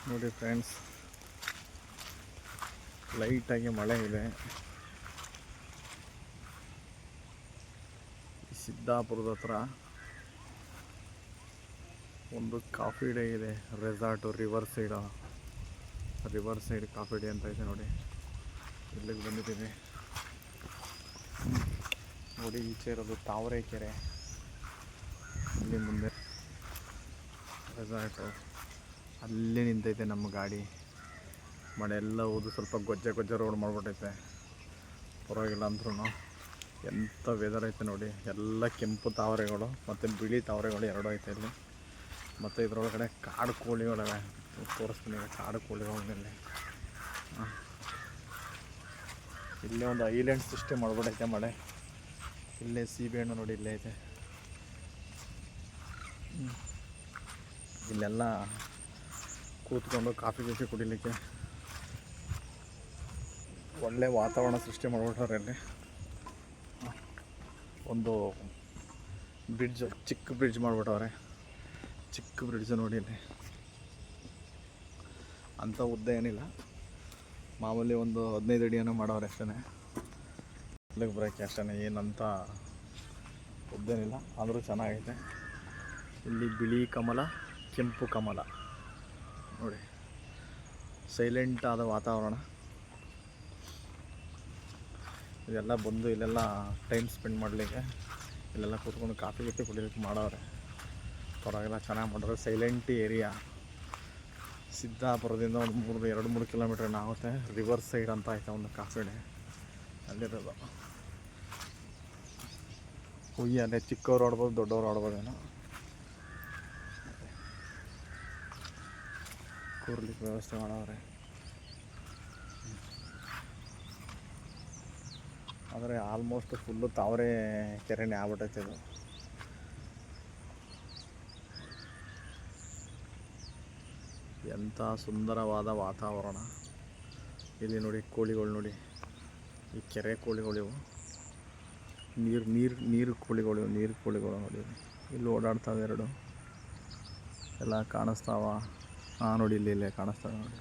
ನೋಡಿ ಫ್ರೆಂಡ್ಸ್, ಲೈಟಾಗಿ ಮಳೆ ಇದೆ. ಸಿದ್ದಾಪುರದ ಹತ್ರ ಒಂದು ಕಾಫಿ ಡೇ ಇದೆ. Resort river side coffee day ಅಂತ ಇದೆ ನೋಡಿ. ಇಲ್ಲಿಗೆ ಬಂದಿದ್ದೀವಿ ನೋಡಿ. ಈಚೆ ಇರೋದು ತಾವರೆಕೆರೆ, ಇಲ್ಲಿ ಮುಂದೆ ರೆಸಾರ್ಟು. ಅಲ್ಲೇ ನಿಂತೈತೆ ನಮ್ಮ ಗಾಡಿ. ಮಳೆ ಎಲ್ಲ ಹೋದು ಸ್ವಲ್ಪ ಗೊಜ್ಜೆ ರೋಡ್ ಮಾಡಿಬಿಟ್ಟೈತೆ. ಪರವಾಗಿಲ್ಲ ಅಂದ್ರೂ ಎಂಥ ವೆದರ್ ಐತೆ ನೋಡಿ. ಎಲ್ಲ ಕೆಂಪು ತಾವರೆಗಳು ಮತ್ತು ಬಿಳಿ ತಾವರೆಗಳು ಎರಡೂ ಐತೆ ಇಲ್ಲಿ. ಮತ್ತು ಇದರೊಳಗಡೆ ಕಾಡು ಕೋಳಿಗಳಿವೆ, ತೋರಿಸ್ತೀನಿ. ಕಾಡು ಕೋಳಿಗಳಲ್ಲಿ ಇಲ್ಲೇ ಒಂದು ಐಲ್ಯಾಂಡ್ ಸಿಸ್ಟಮ್ ಮಾಡ್ಬಿಟ್ಟೈತೆ ಮಳೆ. ಇಲ್ಲೇ ಸೀಬೆಹಣ್ಣು ನೋಡಿ, ಇಲ್ಲೇ ಐತೆ. ಇಲ್ಲೆಲ್ಲ ಕೂತ್ಕೊಂಡು ಕಾಫಿ ಕುಡಿಲಿಕ್ಕೆ ಒಳ್ಳೆ ವಾತಾವರಣ ಸೃಷ್ಟಿ ಮಾಡಿಬಿಟ್ಟಾರೆ. ಇಲ್ಲಿ ಒಂದು ಬ್ರಿಡ್ಜ್, ಚಿಕ್ಕ ಬ್ರಿಡ್ಜ್ ಮಾಡಿಬಿಟ್ಟವ್ರೆ. ಚಿಕ್ಕ ಬ್ರಿಡ್ಜ್ ನೋಡಿ. ಇಲ್ಲಿ ಅಂಥ ಉದ್ದ ಏನಿಲ್ಲ, ಮಾಮೂಲಿ ಒಂದು 15 ಅಡಿಯನ್ನು ಮಾಡವ್ರೆ ಅಷ್ಟೇ. ಇಲ್ಲಿಗೆ ಬರೋಕ್ಕೆ ಅಷ್ಟೇ, ಏನಂತ ಉದ್ದೇನಿಲ್ಲ. ಆದರೂ ಚೆನ್ನಾಗೈತೆ. ಇಲ್ಲಿ ಬಿಳಿ ಕಮಲ, ಕೆಂಪು ಕಮಲ ನೋಡಿ. ಸೈಲೆಂಟ್ ಆದ ವಾತಾವರಣ. ಇದೆಲ್ಲ ಬಂದು ಇಲ್ಲೆಲ್ಲ ಟೈಮ್ ಸ್ಪೆಂಡ್ ಮಾಡಲಿಕ್ಕೆ, ಇಲ್ಲೆಲ್ಲ ಕೂತ್ಕೊಂಡು ಕಾಫಿ ಕುಡಿಲಿಕ್ಕೆ ಮಾಡವ್ರೆ. ಪರವಾಗಿಲ್ಲ, ಚೆನ್ನಾಗಿ ಮಾಡಿದ್ರೆ. Silent area. ಸಿದ್ದಾಪುರದಿಂದ ಒಂದು 2-3 ಕಿಲೋಮೀಟ್ರ್ ಆಗುತ್ತೆ. ರಿವರ್ ಸೈಡ್ ಅಂತ ಆಯ್ತಾ ಒಂದು ಕಾಫಿ ಡೇ ಅಲ್ಲಿರೋದು. ಅಲ್ಲೇ ಚಿಕ್ಕವ್ರು ಆಡ್ಬೋದು, ದೊಡ್ಡವ್ರು ಆಡ್ಬೋದೇನೋ. ಕೂರ್ಲಿಕ್ಕೆ ವ್ಯವಸ್ಥೆ ಮಾಡವ್ರೆ. ಆದರೆ ಆಲ್ಮೋಸ್ಟ್ ಫುಲ್ಲು ತಾವರೆ ಕೆರೆನೇ ಆಗ್ಬಿಟ್ಟೈತೆ ಇದು. ಎಂಥ ಸುಂದರವಾದ ವಾತಾವರಣ. ಇಲ್ಲಿ ನೋಡಿ ಕೋಳಿಗಳು ನೋಡಿ, ಈ ಕೆರೆ ಕೋಳಿಗಳಿವು. ನೀರು ಕೋಳಿಗಳು ನೋಡಿ. ಇಲ್ಲಿ ಓಡಾಡ್ತಾವೆ ಎರಡು, ಎಲ್ಲ ಕಾಣಿಸ್ತಾವ. ನೋಡಿ, ಇಲ್ಲೇ ಕಾಣಿಸ್ತಾವೆ ನೋಡಿ.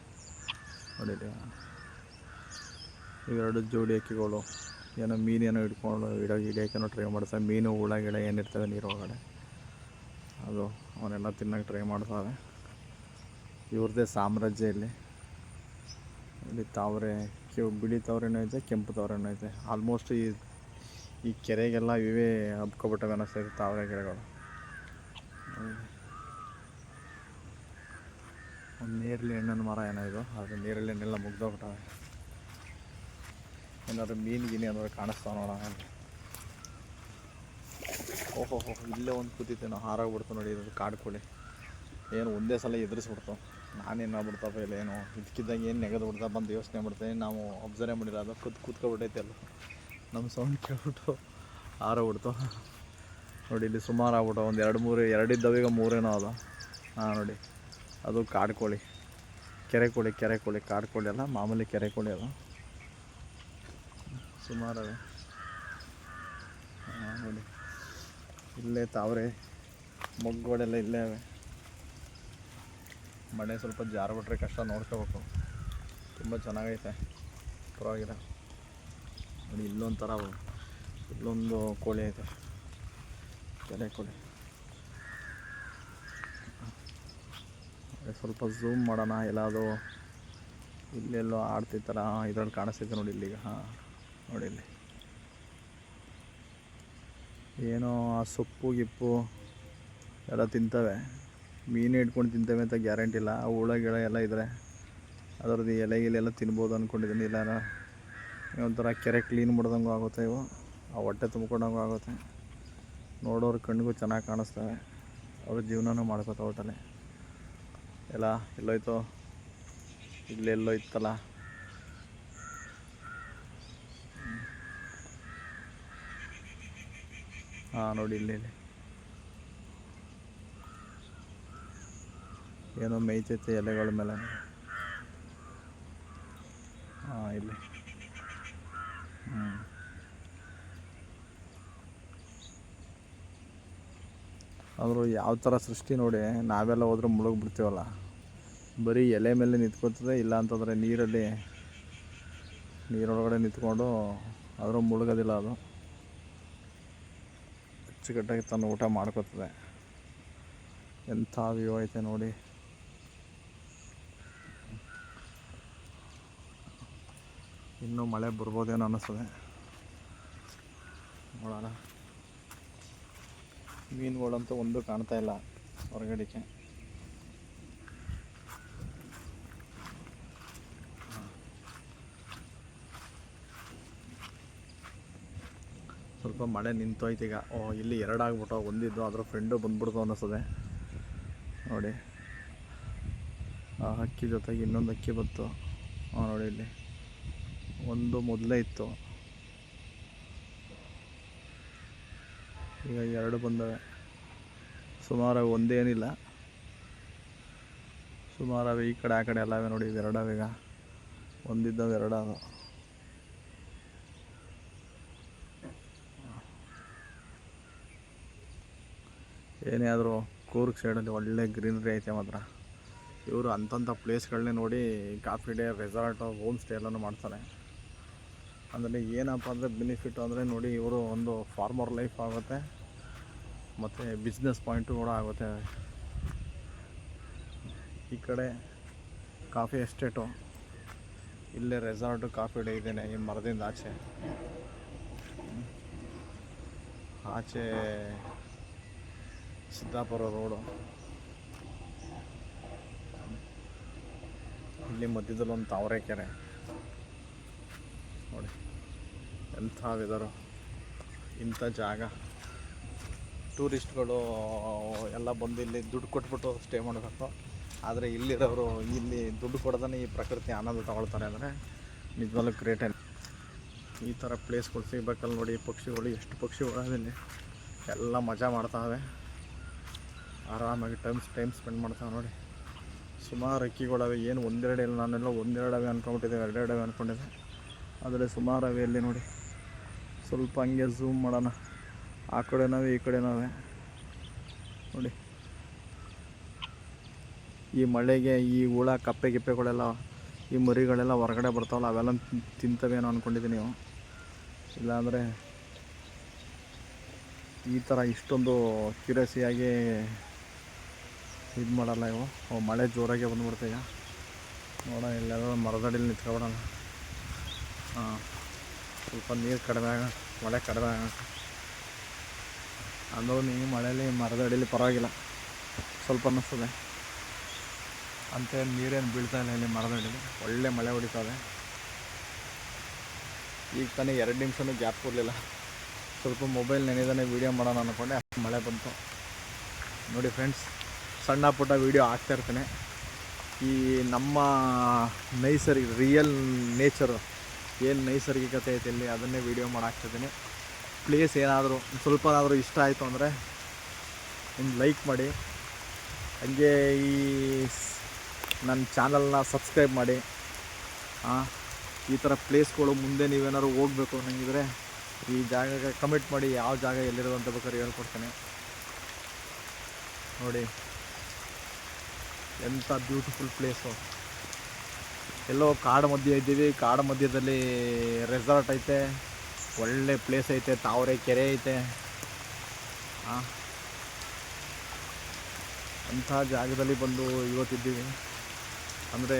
ಇಲ್ಲಿ ಇವೆರಡು ಜೋಡಿ ಹಕ್ಕಿಗಳು ಏನೋ ಮೀನೇನೋ ಹಿಡ್ಕೊಂಡು ಹಿಡಿಯೋಕ್ಕೇನೋ ಟ್ರೈ ಮಾಡ್ತಾವೆ. ಮೀನು, ಹುಳ ಗಿಡ ಏನಿರ್ತವೆ ನೀರೊಳಗಡೆ, ಅದು ಅವನ್ನೆಲ್ಲ ತಿನ್ನೋಕ್ಕೆ ಟ್ರೈ ಮಾಡ್ತಾವೆ. ಇವ್ರದ್ದೇ ಸಾಮ್ರಾಜ್ಯ ಇಲ್ಲಿ. ತಾವರೆ, ಬಿಳಿ ತಾವರೆನೂ ಐತೆ, ಕೆಂಪು ತಾವರೆನೂ ಐತೆ. ಆಲ್ಮೋಸ್ಟ್ ಈ ಕೆರೆಗೆಲ್ಲ ಇವೇ ಹಬ್ಕೊಬಿಟ್ಟವೆ ಅನ್ನಿಸ್ತೈತೆ ತಾವರೆ ಗಿಡಗಳು. ಒಂದು ನೇರಳೆ ಹಣ್ಣಿನ ಮರ ಏನೋ ಇದು, ಅದು ನೇರಳೆ ಹಣ್ಣೆಲ್ಲ ಮುಗ್ದೋಗ್ಬಿಟ್ಟವೆ. ಏನಾದರೂ ಮೀನಿಗಿನಿ ಅಂದ್ರೆ ಕಾಣಿಸ್ತಾವೆ ನೋಡೋಣ. ಓಹೋ, ಇಲ್ಲೇ ಒಂದು ಕೂತಿತ್ತೇನೋ, ಹಾರಾಗ್ಬಿಡ್ತು ನೋಡಿ. ಇದು ಕಾಡು ಕೋಳಿ ಏನು ಒಂದೇ ಸಲ ಎದುರಿಸ್ಬಿಡ್ತು. ನಾನೇನು ಮಾಡ್ಬಿಡ್ತಪ್ಪ ಇಲ್ಲ, ಏನು ಇದಕ್ಕಿದ್ದಂಗೆ ಏನು ನೆಗೆದು ಬಿಡ್ತಾ ಬಂದು ಯೋಚನೆ ಮಾಡ್ತೀನಿ. ನಾವು ಅಬ್ಸರ್ವ್ ಮಾಡಿಲ್ಲ, ಅದು ಕೂತ್ಕೊಬಿಟ್ಟೈತೆ ಅಲ್ಲ. ನಮ್ಮ ಸೌಂಡ್ ಕೇಳ್ಬಿಟ್ಟು ಹಾರೋಗ್ಬಿಡ್ತು ನೋಡಿ. ಇಲ್ಲಿ ಸುಮಾರು ಆಗ್ಬಿಟ್ಟು ಒಂದು 2 ಇದ್ದಾವೆ, ಈಗ 3 ಅದು. ನೋಡಿ, ಅದು ಕಾಡು ಕೋಳಿ, ಕೆರೆ ಕೋಳಿ. ಕಾಡು ಕೋಳಿ ಅಲ್ಲ, ಮಾಮೂಲಿ ಕೆರೆ ಕೋಳಿ ಅದು. ಸುಮಾರು ಅವೆ ನೋಡಿ. ಇಲ್ಲೇ ತಾವರೆ ಮೊಗ್ಗುಗಳೆಲ್ಲ ಇಲ್ಲೇ ಅವೆ. ಮಳೆ ಸ್ವಲ್ಪ ಜಾರ್ಬಿಟ್ರೆ ಕಷ್ಟ, ನೋಡ್ಕೋಬೇಕು. ತುಂಬ ಚೆನ್ನಾಗೈತೆ, ಪರವಾಗಿಲ್ಲ ನೋಡಿ. ಇಲ್ಲೊಂದು ಕೋಳಿ ಐತೆ, ಕೆರೆ ಕೋಳಿ. ಸ್ವಲ್ಪ ಝೂಮ್ ಮಾಡೋಣ. ಎಲ್ಲಾದರೂ ಇಲ್ಲೆಲ್ಲೋ ಆಡ್ತಿತ್ತಲ್ಲ, ಇದ್ರಲ್ಲಿ ಕಾಣಿಸ್ತೈತೆ ನೋಡಿ ಇಲ್ಲಿಗ. ನೋಡಿ ಇಲ್ಲಿ ಏನೋ ಆ ಸೊಪ್ಪು ಗಿಪ್ಪು ಎಲ್ಲ ತಿಂತವೆ. ಮೀನು ಹಿಡ್ಕೊಂಡು ತಿಂತವೆ ಅಂತ ಗ್ಯಾರಂಟಿ ಇಲ್ಲ. ಆ ಹುಳ ಗಿಳ ಎಲ್ಲ ಇದ್ದರೆ ಅದರದ್ದು ಎಲೆಗಿಲೆಲ್ಲ ತಿನ್ಬೋದು ಅಂದ್ಕೊಂಡಿದ್ದೀನಿ. ಇಲ್ಲ ಒಂಥರ ಕೆರೆ ಕ್ಲೀನ್ ಮಾಡ್ದಂಗೂ ಆಗುತ್ತೆ ಇವು. ಆ ಹೊಟ್ಟೆ ತುಂಬ್ಕೊಂಡಂಗೂ ಆಗುತ್ತೆ. ನೋಡೋರು ಕಣ್ಣಿಗೂ ಚೆನ್ನಾಗಿ ಕಾಣಿಸ್ತವೆ. ಅವ್ರ ಜೀವನನೂ ಮಾಡ್ಕೋತಾವೆ ಒಟ್ಟಲ್ಲಿ. ಎಲ್ಲ ಎಲ್ಲೋಯ್ತು, ಇಲ್ಲೆಲ್ಲೋ ಇತ್ತಲ್ಲ. ನೋಡಿ ಇಲ್ಲಿ ಏನೋ ಮೇಯ್ತೈತೆ ಎಲೆಗಳ ಮೇಲೆ. ಇಲ್ಲಿ ಆದರೂ ಯಾವ ಥರ ಸೃಷ್ಟಿ ನೋಡಿ. ನಾವೆಲ್ಲ ಹೋದ್ರೆ ಮುಳುಗ್ಬಿಡ್ತೀವಲ್ಲ. ಬರೀ ಎಲೆ ಮೇಲೆ ನಿಂತ್ಕೋತದೆ, ಇಲ್ಲ ಅಂತಂದರೆ ನೀರೊಳಗಡೆ ನಿಂತ್ಕೊಂಡು ಆದರೂ ಮುಳುಗೋದಿಲ್ಲ. ಅದು ಅಚ್ಚುಕಟ್ಟಾಗಿ ತನ್ನ ಊಟ ಮಾಡ್ಕೋತದೆ. ಎಂಥ ವ್ಯೂ ಐತೆ ನೋಡಿ. ಇನ್ನೂ ಮಳೆ ಬರ್ಬೋದೇನೋ ಅನ್ನಿಸ್ತದೆ. ನೋಡೋಣ. ಮೀನುಗಳಂತೂ ಒಂದು ಕಾಣ್ತಾ ಇಲ್ಲ ಹೊರಗಡೆಗೆ. ಸ್ವಲ್ಪ ಮಳೆ ನಿಂತೋಯ್ತು ಈಗ. ಇಲ್ಲಿ 2 ಆಗ್ಬಿಟ್ಟು, ಒಂದಿದ್ದು ಅದ್ರ ಫ್ರೆಂಡು ಬಂದ್ಬಿಡ್ತು ಅನ್ನಿಸ್ತದೆ ನೋಡಿ. ಆ ಹಕ್ಕಿ ಜೊತೆಗೆ ಇನ್ನೊಂದು ಹಕ್ಕಿ ಬಂತು ನೋಡಿ. ಇಲ್ಲಿ ಒಂದು ಮೊದಲೇ ಇತ್ತು, ಈಗ 2 ಬಂದವೆ. ಸುಮಾರು ಒಂದೇನಿಲ್ಲ, ಸುಮಾರು ಈ ಕಡೆ ಆ ಕಡೆ ಎಲ್ಲವೇ ನೋಡಿ. 2 ಅವೆ. ಈಗ ಒಂದಿದ್ದಾವೆ, 2 ಅದು. ಏನೇ ಆದರೂ ಕೂರ್ಗ್ ಸೈಡಲ್ಲಿ ಒಳ್ಳೆ ಗ್ರೀನರಿ ಐತೆ ಮಾತ್ರ. ಇವರು ಅಂಥ ಪ್ಲೇಸ್ಗಳನ್ನೇ ನೋಡಿ coffee day, resort, home stay ಎಲ್ಲನೂ ಮಾಡ್ತಾರೆ. ಅಂದರೆ ಏನಪ್ಪ ಅಂದರೆ ಬೆನಿಫಿಟ್ ಅಂದರೆ ನೋಡಿ, ಇವರು ಒಂದು ಫಾರ್ಮರ್ ಲೈಫ್ ಆಗುತ್ತೆ ಮತ್ತು ಬಿಸ್ನೆಸ್ ಪಾಯಿಂಟು ಕೂಡ ಆಗುತ್ತೆ. ಈ ಕಡೆ ಕಾಫಿ ಎಸ್ಟೇಟು, ಇಲ್ಲೇ ರೆಸಾರ್ಟು, ಕಾಫಿ ಡೇ ಇದ್ದೇನೆ ಈ ಮರದಿಂದ ಆಚೆ ಸಿದ್ದಾಪುರ ರೋಡು. ಇಲ್ಲಿ ಮಧ್ಯದಲ್ಲಿ ಒಂದು ತಾವರೆಕೆರೆ ನೋಡಿ. ಎಂಥ ವೆದರು, ಇಂಥ ಜಾಗ. ಟೂರಿಸ್ಟ್ಗಳು ಎಲ್ಲ ಬಂದು ಇಲ್ಲಿ ದುಡ್ಡು ಕೊಟ್ಬಿಟ್ಟು ಸ್ಟೇ ಮಾಡಬೇಕು. ಆದರೆ ಇಲ್ಲಿರೋರು ಇಲ್ಲಿ ದುಡ್ಡು ಕೊಡೋದನ್ನೇ ಈ ಪ್ರಕೃತಿ ಆನಂದ ತಗೊಳ್ತಾರೆ ಅಂದರೆ ನಿಜವಾಗ್ಲೂ ಗ್ರೇಟೇ. ಈ ಥರ ಪ್ಲೇಸ್ಗಳು ಸಿಗ್ಬೇಕಲ್ಲ ನೋಡಿ. ಪಕ್ಷಿಗಳು, ಎಷ್ಟು ಪಕ್ಷಿಗಳು ಎಲ್ಲ ಮಜಾ ಮಾಡ್ತಾವೆ, ಆರಾಮಾಗಿ ಟೈಮ್ ಸ್ಪೆಂಡ್ ಮಾಡ್ತಾವೆ ನೋಡಿ. ಸುಮಾರು ಹಕ್ಕಿಗಳವೆ. ಏನು 1-2 ಇಲ್ಲ, ನಾನೆಲ್ಲ 1-2 ಅವೆ ಅಂದ್ಕೊಂಬಿಟ್ಟಿದ್ದೆ, 2 ಅವೆ ಅಂದ್ಕೊಂಡಿದ್ದೆ. ಆದರೆ ಸುಮಾರು ಅವೆ ಇಲ್ಲಿ ನೋಡಿ. ಸ್ವಲ್ಪ ಹಂಗೆ ಝೂಮ್ ಮಾಡೋಣ. ಆ ಕಡೆನವೆ ಈ ಕಡೆನವೆ ನೋಡಿ. ಈ ಮಳೆಗೆ ಈ ಹುಳ, ಕಪ್ಪೆ ಗಿಪ್ಪೆಗಳೆಲ್ಲ, ಈ ಮರಿಗಳೆಲ್ಲ ಹೊರಗಡೆ ಬರ್ತಾವಲ್ಲ, ಅವೆಲ್ಲ ತಿಂತವೇನೋ ಅಂದ್ಕೊಂಡಿದ್ದೀನಿ ನೀವು. ಇಲ್ಲಾಂದರೆ ಈ ಥರ ಇಷ್ಟೊಂದು ಕ್ಯೂರಿಯಸಿಯಾಗಿ ಇದು ಮಾಡಲ್ಲ ಇವು. ಮಳೆ ಜೋರಾಗೆ ಬಂದ್ಬಿಡ್ತು ಈಗ. ನೋಡೋಣ, ಇಲ್ಲೆಲ್ಲ ಮರದಡಿಲಿ ನಿಂತ್ಕೊಬಿಡೋಣ. ಸ್ವಲ್ಪ ನೀರು ಕಡಿಮೆ ಮಳೆ ಕಡಿಮೆ ಅಂದರೂ ನೀವು ಮಳೆಯಲ್ಲಿ ಮರದಡಿಲಿ ಪರವಾಗಿಲ್ಲ, ಸ್ವಲ್ಪ ಅನ್ನಿಸ್ತದೆ. ಅಂತೇನು ನೀರೇನು ಬೀಳ್ತಾ ಇಲ್ಲ ಇಲ್ಲಿ ಮರದಡಿಲಿ. ಒಳ್ಳೆ ಮಳೆ ಹೊಡಿತಾವೆ. ಈಗ ತಾನೇ 2 ನಿಮಿಷನೂ ಗ್ಯಾಪ್ ಕೊಡಲಿಲ್ಲ. ಸ್ವಲ್ಪ ಮೊಬೈಲ್ ನೆನೆದಾನೆ ವೀಡಿಯೋ ಮಾಡೋಣ ಅಂದ್ಕೊಂಡೆ, ಮಳೆ ಬಂತು ನೋಡಿ. ಫ್ರೆಂಡ್ಸ್, ಸಣ್ಣ ಪುಟ್ಟ ವೀಡಿಯೋ ಹಾಕ್ತಾಯಿರ್ತೀನಿ. ಈ ನಮ್ಮ ರಿಯಲ್ ನೇಚರು, ಏನು ನೈಸರ್ಗಿಕತೆ ಐತೆ ಇಲ್ಲಿ, ಅದನ್ನೇ ವೀಡಿಯೋ ಮಾಡಿ ಹಾಕ್ತಿದ್ದೀನಿ. ಪ್ಲೇಸ್ ಏನಾದರೂ ಸ್ವಲ್ಪನಾದರೂ ಇಷ್ಟ ಆಯಿತು ಅಂದರೆ ಒಂದು ಲೈಕ್ ಮಾಡಿ, ಹಾಗೆ ಈ ನನ್ನ ಚಾನಲ್ನ ಸಬ್ಸ್ಕ್ರೈಬ್ ಮಾಡಿ. ಈ ಥರ ಪ್ಲೇಸ್ಗಳು ಮುಂದೆ ನೀವೇನಾದ್ರು ಹೋಗಬೇಕು ಅನ್ನಂಗಿದ್ರೆ ಈ ಜಾಗಕ್ಕೆ ಕಮೆಂಟ್ ಮಾಡಿ, ಯಾವ ಜಾಗ ಎಲ್ಲಿರೋದು ಅಂತ ಬೇಕಾದ್ರೆ ಹೇಳ್ಕೊಡ್ತೇನೆ ನೋಡಿ. ಎಂಥ ಬ್ಯೂಟಿಫುಲ್ ಪ್ಲೇಸು. ಎಲ್ಲೋ ಕಾಡು ಮಧ್ಯೆ ಇದ್ದೀವಿ. ಕಾಡು ಮಧ್ಯದಲ್ಲಿ ರೆಸಾರ್ಟ್ ಐತೆ, ಒಳ್ಳೆ ಪ್ಲೇಸ್ ಐತೆ, ತಾವರೆಕೆರೆ ಐತೆ. ಅಂಥ ಜಾಗದಲ್ಲಿ ಬಂದು ಇವತ್ತಿದ್ದೀವಿ ಅಂದರೆ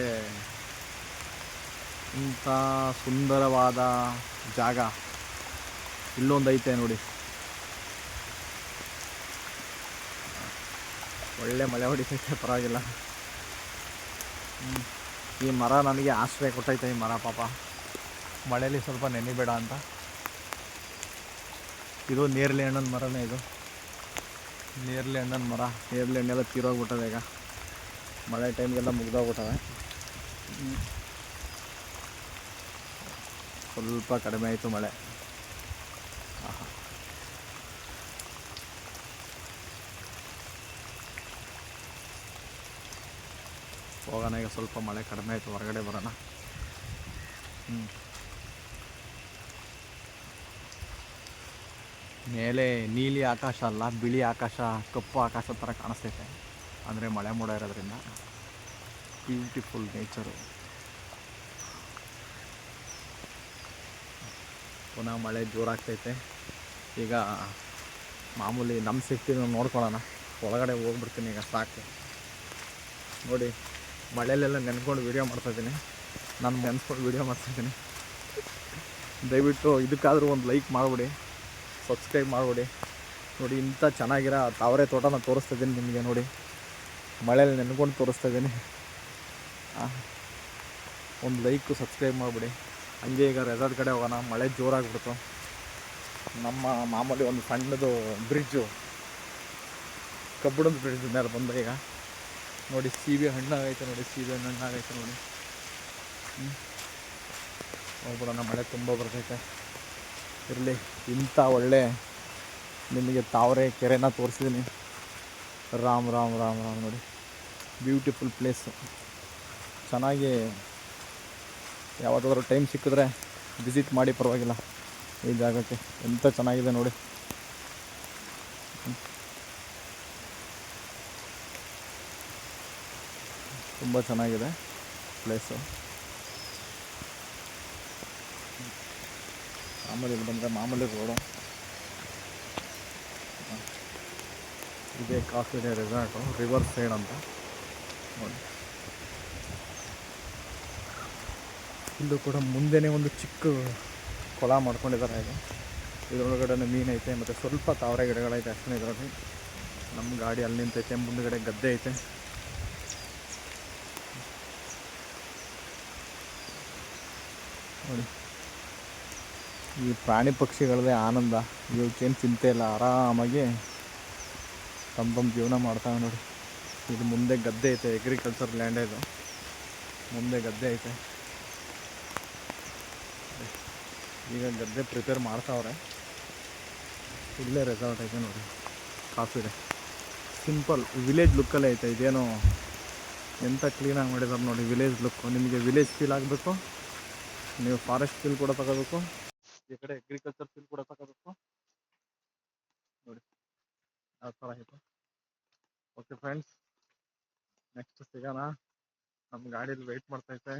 ಇಂಥ ಸುಂದರವಾದ ಜಾಗ ಇಲ್ಲೊಂದು ಐತೆ ನೋಡಿ. ಒಳ್ಳೆ ಮಳೆ ಹೊಡಿತೈತೆ, ಪರವಾಗಿಲ್ಲ. ಈ ಮರ ನನಗೆ ಆಶ್ರಯ ಕೊಟ್ಟೈತೆ. ಈ ಮರ ಪಾಪ ಮಳೆಯಲ್ಲಿ ಸ್ವಲ್ಪ ನೆನಿಬೇಡ ಅಂತ. ಇದು ನೇರಳೆ ಹಣ್ಣಿನ ಮರನೇ. ಇದು ನೇರಳೆ ಹಣ್ಣಿನ ಮರ. ನೇರಳೆ ಹಣ್ಣೆಲ್ಲ ತೀರೋಗ್ಬಿಟ್ಟವೆ ಈಗ, ಮಳೆ ಟೈಮ್ಗೆಲ್ಲ ಮುಗ್ದೋಗ್ಬಿಟ್ಟವೆ. ಸ್ವಲ್ಪ ಕಡಿಮೆ ಆಯಿತು ಮಳೆ. ಹೋಗೋಣ ಈಗ. ಸ್ವಲ್ಪ ಮಳೆ ಕಡಿಮೆ ಆಯಿತು, ಹೊರಗಡೆ ಬರೋಣ. ಮೇಲೆ ನೀಲಿ ಆಕಾಶ ಅಲ್ಲ, ಬಿಳಿ ಆಕಾಶ, ಕಪ್ಪು ಆಕಾಶ ಥರ ಕಾಣಿಸ್ತೈತೆ, ಅಂದರೆ ಮಳೆ ಮೋಡ ಇರೋದ್ರಿಂದ. Beautiful nature. ಪುನಃ ಮಳೆ ಜೋರಾಗ್ತೈತೆ. ಈಗ ಮಾಮೂಲಿ ನಮ್ಮ ಸೇಫ್ಟಿನ ನೋಡ್ಕೊಳ್ಳೋಣ, ಒಳಗಡೆ ಹೋಗ್ಬಿಡ್ತೀನಿ ಈಗ, ಸಾಕು. ನೋಡಿ ಮಳೆಯಲ್ಲೆಲ್ಲ ನೆನ್ಕೊಂಡು ವೀಡಿಯೋ ಮಾಡ್ತಾಯಿದ್ದೀನಿ, ನಾನು ನೆನೆಸ್ಕೊಂಡು ವೀಡಿಯೋ ಮಾಡ್ತಾಯಿದ್ದೀನಿ. ದಯವಿಟ್ಟು ಇದಕ್ಕಾದರೂ ಒಂದು ಲೈಕ್ ಮಾಡಿಬಿಡಿ, ಸಬ್ಸ್ಕ್ರೈಬ್ ಮಾಡಿಬಿಡಿ. ನೋಡಿ ಇಂಥ ಚೆನ್ನಾಗಿರೋ ತಾವರೆ ತೋಟನ ತೋರಿಸ್ತಾಯಿದ್ದೀನಿ ನಿಮಗೆ. ನೋಡಿ ಮಳೆಯಲ್ಲಿ ನೆನ್ಕೊಂಡು ತೋರಿಸ್ತಾಯಿದ್ದೀನಿ. ಒಂದು ಲೈಕು ಸಬ್ಸ್ಕ್ರೈಬ್ ಮಾಡಿಬಿಡಿ. ಹಂಗೆ ಈಗ ರೆಸಾರ್ಟ್ ಕಡೆ ಹೋಗೋಣ. ಮಳೆ ಜೋರಾಗ್ಬಿಡ್ತು. ನಮ್ಮ ಮಾಮೂಲಿ ಒಂದು ಸಣ್ಣದು ಬ್ರಿಡ್ಜು, ಕಬ್ಬಣದ ಬ್ರಿಡ್ಜ್ ಮೇಲೆ ಬಂದ. ಈಗ ನೋಡಿ ಸೀಬೆ ಹಣ್ಣಾಗೈತೆ, ನೋಡಿ ಸೀಬೆ ಹಣ್ಣು ಹಣ್ಣಾಗೈತೆ ನೋಡಿ. ಹೋಗ್ಬಿಡೋಣ, ಮಳೆ ತುಂಬ ಬರ್ತೈತೆ. ಇರಲಿ, ಇಂಥ ಒಳ್ಳೆ ನಿಮಗೆ ತಾವರೆ ಕೆರೆನ ತೋರಿಸಿದ್ದೀನಿ. ರಾಮ್ ರಾಮ್ ರಾಮ್ ರಾಮ್. ನೋಡಿ ಬ್ಯೂಟಿಫುಲ್ ಪ್ಲೇಸು. ಚೆನ್ನಾಗಿ ಯಾವತ್ತಾದ್ರೂ ಟೈಮ್ ಸಿಕ್ಕಿದ್ರೆ ವಿಸಿಟ್ ಮಾಡಿ, ಪರವಾಗಿಲ್ಲ. ಈ ಜಾಗಕ್ಕೆ ಎಂಥ ಚೆನ್ನಾಗಿದೆ ನೋಡಿ. ತುಂಬ ಚೆನ್ನಾಗಿದೆ ಪ್ಲೇಸು. ಮಾಮೂಲಿ ಬಂದರೆ ಮಾಮೂಲಿ ರೋಡು. ಇದೇ coffee day resort, river side ಅಂತ ನೋಡಿ. ಇಲ್ಲೂ ಕೂಡ ಮುಂದೆನೇ ಒಂದು ಚಿಕ್ಕ ಕೊಳ ಮಾಡ್ಕೊಂಡಿದ್ದಾರೆ. ಈಗ ಇದರೊಳಗಡೆ ಮೀನು ಐತೆ, ಮತ್ತು ಸ್ವಲ್ಪ ತಾವರೆ ಗಿಡಗಳೈತೆ ಅಷ್ಟೇ ಇದರಲ್ಲಿ. ನಮ್ಮ ಗಾಡಿ ಅಲ್ಲಿ ನಿಂತೈತೆ, ಮುಂದುಗಡೆ ಗದ್ದೆ ಐತೆ. ನೋಡಿ ಈ ಪ್ರಾಣಿ ಪಕ್ಷಿಗಳದೇ ಆನಂದ. ಇವಕ್ಕೇನು ಚಿಂತೆ ಇಲ್ಲ, ಆರಾಮಾಗಿ ತಮ್ಮ ಜೀವನ ಮಾಡ್ತಾವೆ ನೋಡಿ. ಇದು ಮುಂದೆ ಗದ್ದೆ ಐತೆ, ಅಗ್ರಿಕಲ್ಚರ್ ಲ್ಯಾಂಡ್. ಇದು ಮುಂದೆ ಗದ್ದೆ ಐತೆ. ಈಗ ಗದ್ದೆ ಪ್ರಿಪೇರ್ ಮಾಡ್ತಾವ್ರೆ. ಇಲ್ಲೇ ರೆಸಾರ್ಟ್ ಐತೆ ನೋಡಿ, ಕಾಫಿ ಡೇ. ಸಿಂಪಲ್ ವಿಲೇಜ್ ಲುಕ್ಕಲ್ಲೇ ಐತೆ. ಇದೇನು ಎಂಥ ಕ್ಲೀನಾಗಿ ಮಾಡಿದ್ದಾರೆ ನೋಡಿ, ವಿಲೇಜ್ ಲುಕ್ಕು. ನಿಮಗೆ ವಿಲೇಜ್ ಫೀಲ್ ಆಗಬೇಕು, ನೀವು ಫಾರೆಸ್ಟ್ ಫೀಲ್ ಕೂಡ ತಗೋಬೇಕು, ಈ ಕಡೆ ಅಗ್ರಿಕಲ್ಚರ್ ಫೀಲ್ ಕೂಡ ತಗೋಬೇಕು. ನೋಡಿ ಯಾವ ಥರ ಐತೆ. ಓಕೆ ಫ್ರೆಂಡ್ಸ್, ನೆಕ್ಸ್ಟ್ ಸಿಗೋಣ. ನಮ್ಮ ಗಾಡೀಲಿ ವೆಯ್ಟ್ ಮಾಡ್ತೈತೆ,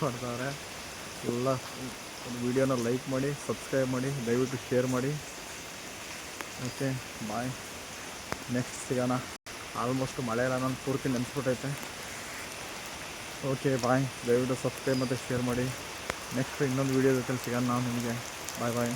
ಮಾಡ್ತಾವ್ರೆ ಎಲ್ಲ. ಒಂದು ವೀಡಿಯೋನ ಲೈಕ್ ಮಾಡಿ, ಸಬ್ಸ್ಕ್ರೈಬ್ ಮಾಡಿ, ದಯವಿಟ್ಟು ಶೇರ್ ಮಾಡಿ. ಓಕೆ ಬಾಯ್, ನೆಕ್ಸ್ಟ್ ಸಿಗೋಣ. ಆಲ್ಮೋಸ್ಟ್ ಮಳೆ ಎಲ್ಲ ನಾನು ಪೂರ್ತಿ ನೆನೆಸ್ಬಿಟ್ಟೈತೆ. ಓಕೆ ಬಾಯ್, ದಯವಿಟ್ಟು ಸಬ್ಸ್ಕ್ರೈಬ್ ಮತ್ತು ಶೇರ್ ಮಾಡಿ. ನೆಕ್ಸ್ಟ್ ಇನ್ನೊಂದು ವೀಡಿಯೋ ಜೊತೆ ಸಿಗೋಣ ನಾವು ನಿಮಗೆ. ಬಾಯ್ ಬಾಯ್.